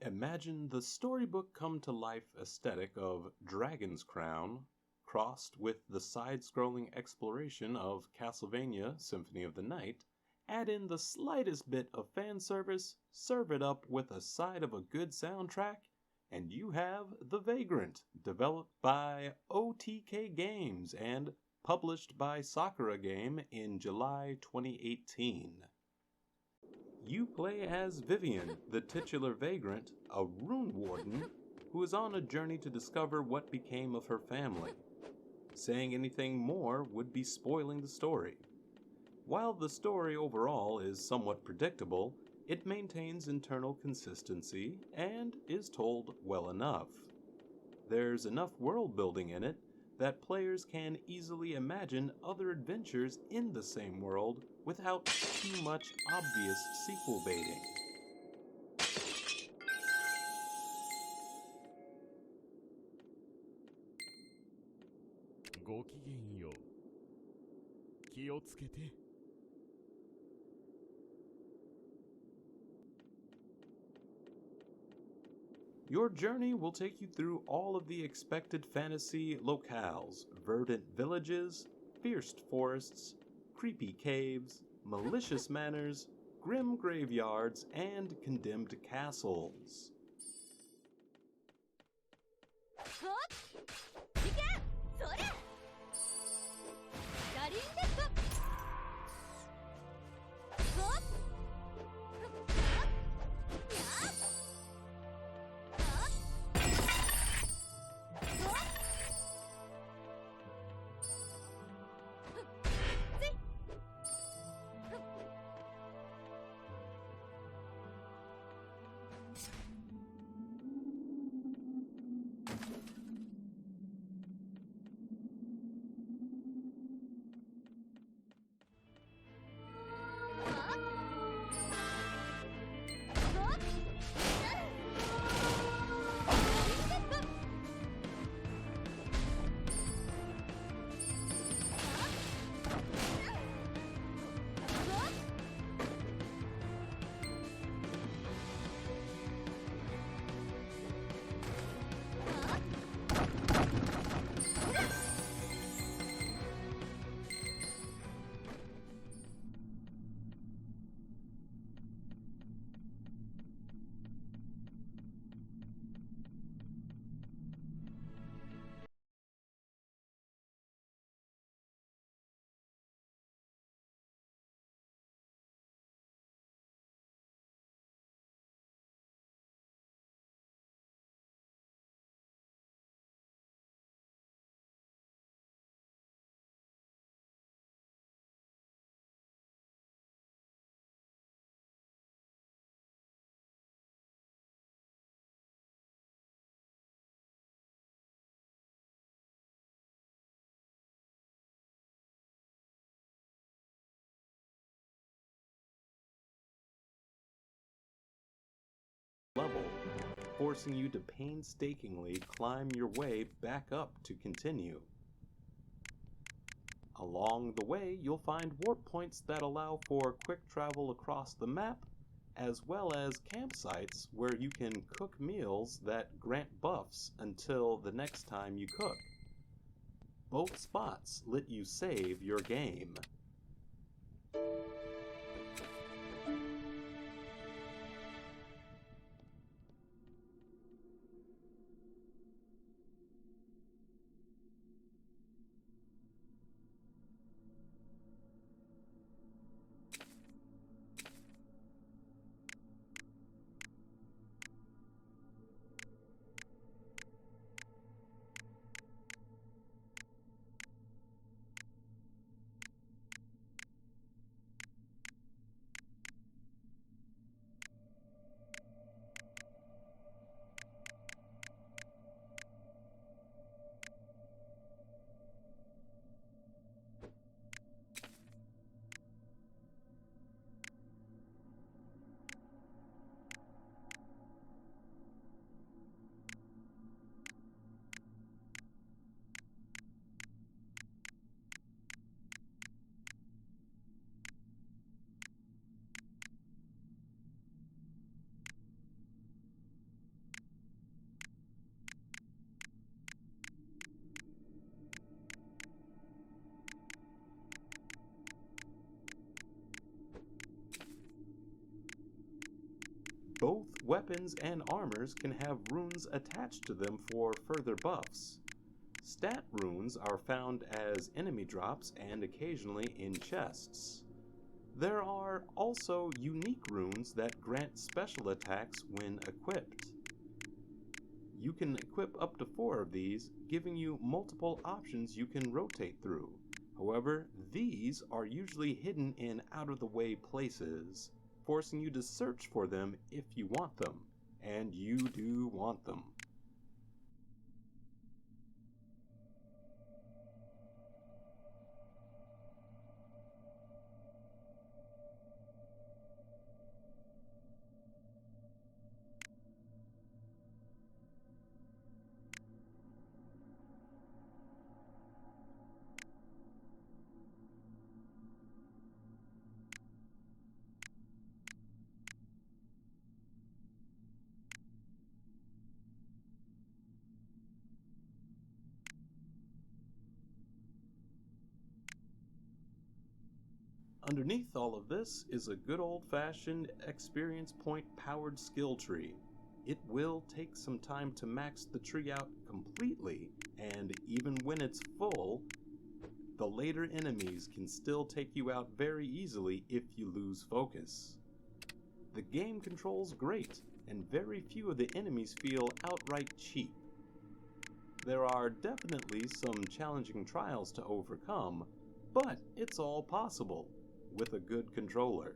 Imagine the storybook come to life aesthetic of Dragon's Crown crossed with the side-scrolling exploration of Castlevania Symphony of the Night. Add in the slightest bit of fan service, serve it up with a side of a good soundtrack, and you have The Vagrant, developed by OTK Games and published by Sakura Game in July 2018. You play as Vivian, the titular Vagrant, a rune warden, who is on a journey to discover what became of her family. Saying anything more would be spoiling the story. While the story overall is somewhat predictable, it maintains internal consistency and is told well enough. There's enough world building in it that players can easily imagine other adventures in the same world without too much obvious sequel baiting. ごきげんよう。気をつけて。Your journey will take you through all of the expected fantasy locales, verdant villages, fierce forests, creepy caves, malicious manors, grim graveyards, and condemned castles. Level, forcing you to painstakingly climb your way back up to continue. Along the way, you'll find warp points that allow for quick travel across the map, as well as campsites where you can cook meals that grant buffs until the next time you cook. Both spots let you save your game. Both weapons and armors can have runes attached to them for further buffs. Stat runes are found as enemy drops and occasionally in chests. There are also unique runes that grant special attacks when equipped. You can equip up to 4 of these, giving you multiple options you can rotate through. However, these are usually hidden in out-of-the-way places, forcing you to search for them if you want them. And you do want them. Underneath all of this is a good old-fashioned experience point powered skill tree. It will take some time to max the tree out completely, and even when it's full, the later enemies can still take you out very easily if you lose focus. The game controls great, and very few of the enemies feel outright cheap. There are definitely some challenging trials to overcome, but it's all possible with a good controller.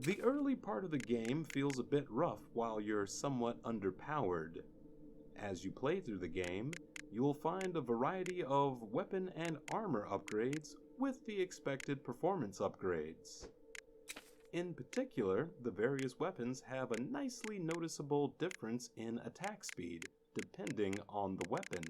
The early part of the game feels a bit rough while you're somewhat underpowered. As you play through the game, you will find a variety of weapon and armor upgrades with the expected performance upgrades. In particular, the various weapons have a nicely noticeable difference in attack speed, depending on the weapon.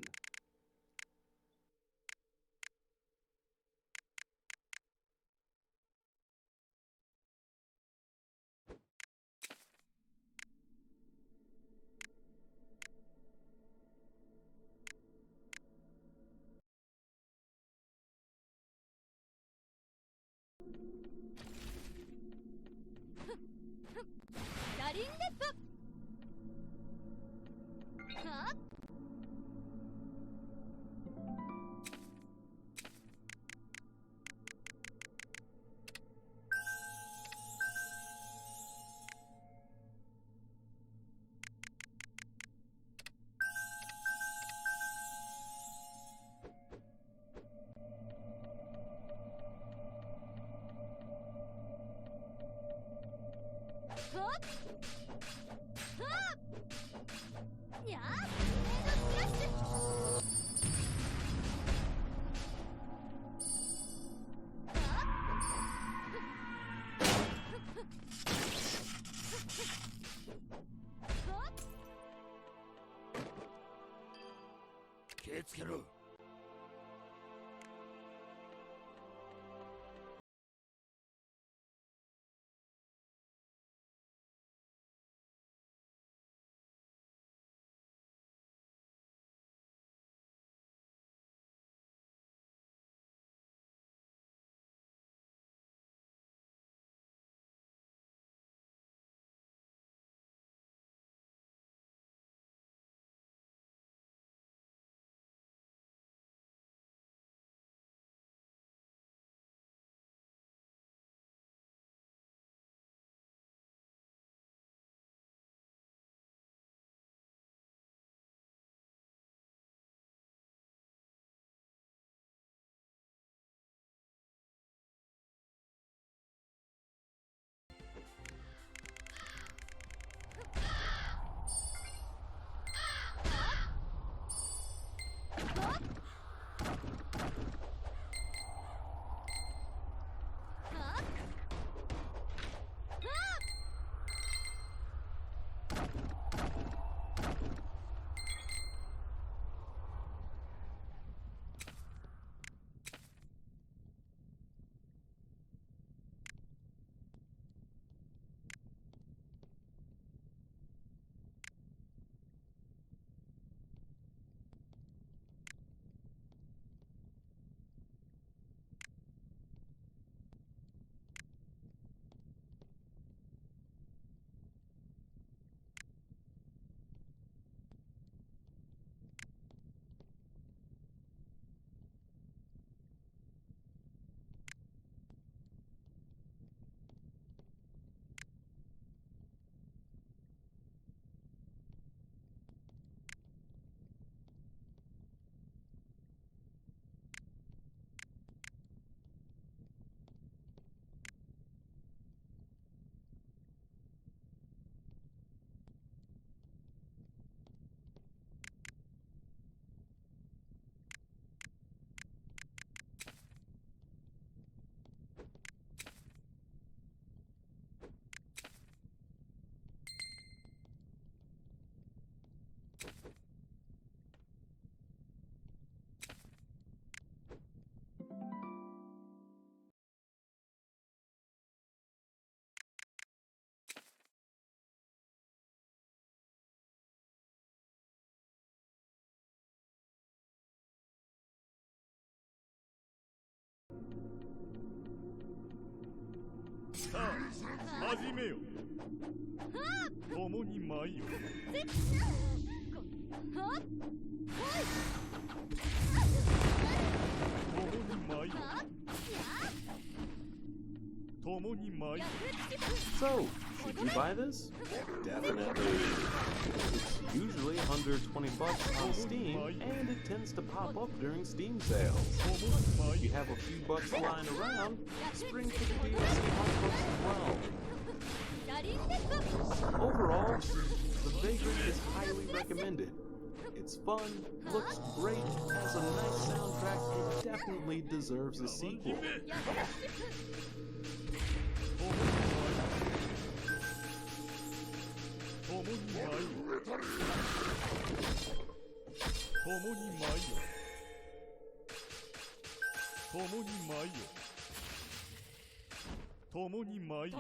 始めよ共に舞いよ共に舞いよ So, should you buy this? Definitely. It's usually under 20 bucks on Steam, and it tends to pop up during Steam sales. If you have a few bucks lying around, spring for the DLC on books as well. Overall, the Vagrant is highly recommended. It's fun, looks great, has a nice soundtrack, and definitely deserves a sequel. 共に舞いよ共に舞いよ共に舞いよ共に舞いよ